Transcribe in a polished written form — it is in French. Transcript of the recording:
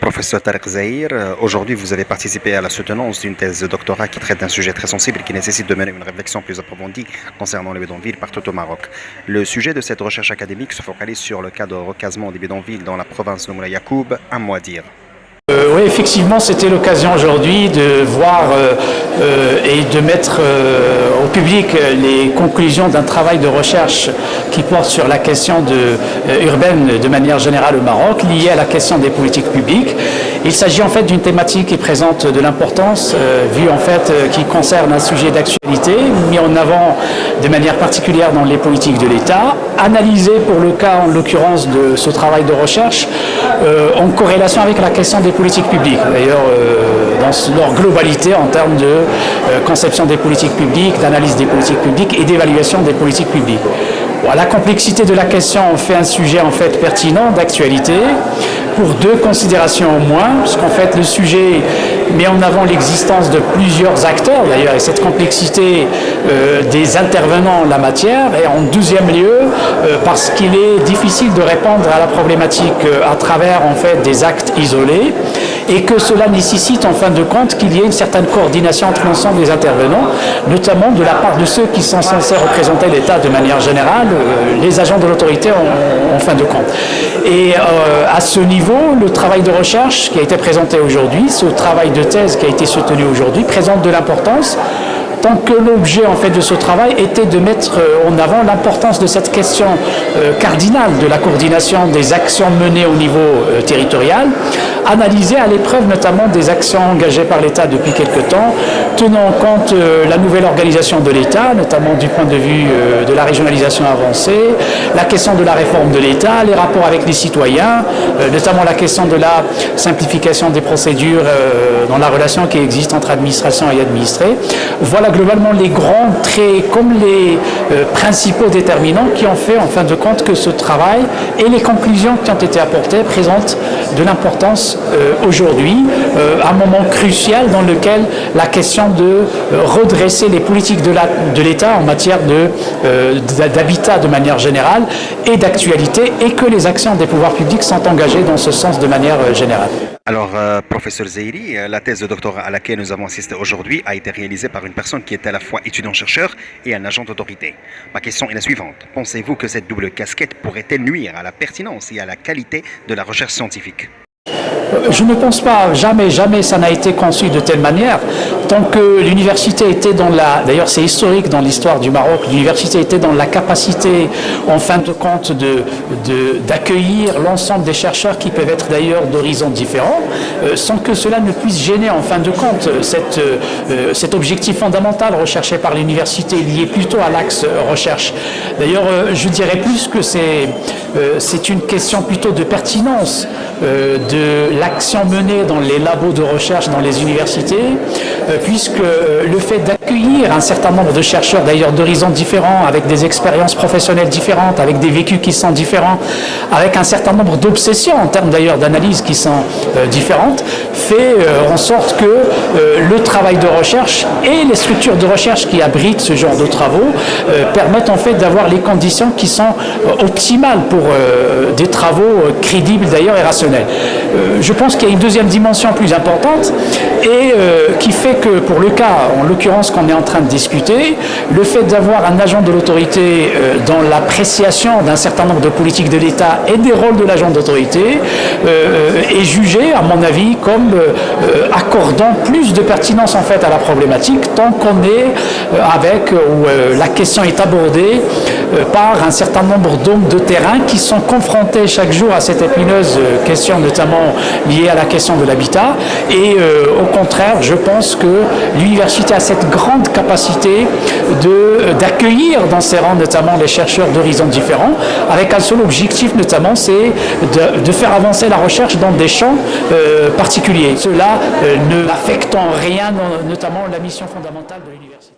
Professeur Tarek Zahir, aujourd'hui vous avez participé à la soutenance d'une thèse de doctorat qui traite d'un sujet très sensible et qui nécessite de mener une réflexion plus approfondie concernant les bidonvilles partout au Maroc. Le sujet de cette recherche académique se focalise sur le cas de recasement des bidonvilles dans la province de Moulay Yacoub à Mouadir. Oui, effectivement, c'était l'occasion aujourd'hui de voir et de mettre au public les conclusions d'un travail de recherche qui porte sur la question urbaine de manière générale au Maroc, liée à la question des politiques publiques. Il s'agit en fait d'une thématique qui présente de l'importance, vue en fait qui concerne un sujet d'actualité, mis en avant de manière particulière dans les politiques de l'État, analysé pour le cas en l'occurrence de ce travail de recherche en corrélation avec la question des politiques publiques, d'ailleurs dans leur globalité en termes de conception des politiques publiques, d'analyse des politiques publiques et d'évaluation des politiques publiques. Bon, la complexité de la question en fait un sujet en fait pertinent d'actualité pour deux considérations au moins, puisqu'en fait le sujet met en avant l'existence de plusieurs acteurs d'ailleurs et cette complexité des intervenants en la matière, et en deuxième lieu parce qu'il est difficile de répondre à la problématique à travers en fait des actes isolés et que cela nécessite en fin de compte qu'il y ait une certaine coordination entre l'ensemble des intervenants, notamment de la part de ceux qui sont censés représenter l'État de manière générale, les agents de l'autorité en fin de compte. Et à ce niveau, le travail de recherche qui a été présenté aujourd'hui, ce travail de thèse qui a été soutenu aujourd'hui, présente de l'importance, tant que l'objet en fait de ce travail était de mettre en avant l'importance de cette question cardinale de la coordination des actions menées au niveau territorial, analysée à l'épreuve notamment des actions engagées par l'État depuis quelque temps, tenant compte la nouvelle organisation de l'État, notamment du point de vue de la régionalisation avancée, la question de la réforme de l'État, les rapports avec les citoyens, notamment la question de la simplification des procédures dans la relation qui existe entre administration et administré. Voilà globalement les grands traits comme les principaux déterminants qui ont fait en fin de compte que ce travail et les conclusions qui ont été apportées présentent de l'importance aujourd'hui, un moment crucial dans lequel la question de redresser les politiques de l'État en matière d'habitat de manière générale et d'actualité, et que les actions des pouvoirs publics sont engagées dans ce sens de manière générale. Professeur Zahiri, la thèse de doctorat à laquelle nous avons assisté aujourd'hui a été réalisée par une personne qui est à la fois étudiant-chercheur et un agent d'autorité. Ma question est la suivante. Pensez-vous que cette double casquette pourrait-elle nuire à la pertinence et à la qualité de la recherche scientifique ? Je ne pense pas, jamais ça n'a été conçu de telle manière. Tant que l'université était dans d'ailleurs c'est historique dans l'histoire du Maroc, l'université était dans la capacité, en fin de compte, d'accueillir l'ensemble des chercheurs qui peuvent être d'ailleurs d'horizons différents, sans que cela ne puisse gêner en fin de compte cet objectif fondamental recherché par l'université, lié plutôt à l'axe recherche. D'ailleurs, je dirais plus que c'est une question plutôt de pertinence de l'action menée dans les labos de recherche dans les universités, puisque le fait d'accueillir un certain nombre de chercheurs d'ailleurs d'horizons différents, avec des expériences professionnelles différentes, avec des vécus qui sont différents, avec un certain nombre d'obsessions en termes d'ailleurs d'analyse qui sont différentes, fait en sorte que le travail de recherche et les structures de recherche qui abritent ce genre de travaux permettent en fait d'avoir les conditions qui sont optimales pour des travaux crédibles d'ailleurs et rationnels. Je pense qu'il y a une deuxième dimension plus importante et qui fait que pour le cas, en l'occurrence qu'on est en train de discuter, le fait d'avoir un agent de l'autorité dans l'appréciation d'un certain nombre de politiques de l'État et des rôles de l'agent d'autorité est jugé, à mon avis, comme accordant plus de pertinence en fait à la problématique tant qu'on est où la question est abordée par un certain nombre d'hommes de terrain qui sont confrontés chaque jour à cette épineuse question, notamment liée à la question de l'habitat. Et au contraire, je pense que l'université a cette grande capacité d'accueillir dans ses rangs notamment les chercheurs d'horizons différents, avec un seul objectif notamment, c'est de faire avancer la recherche dans des champs particuliers. Cela ne affecte en rien notamment la mission fondamentale de l'université.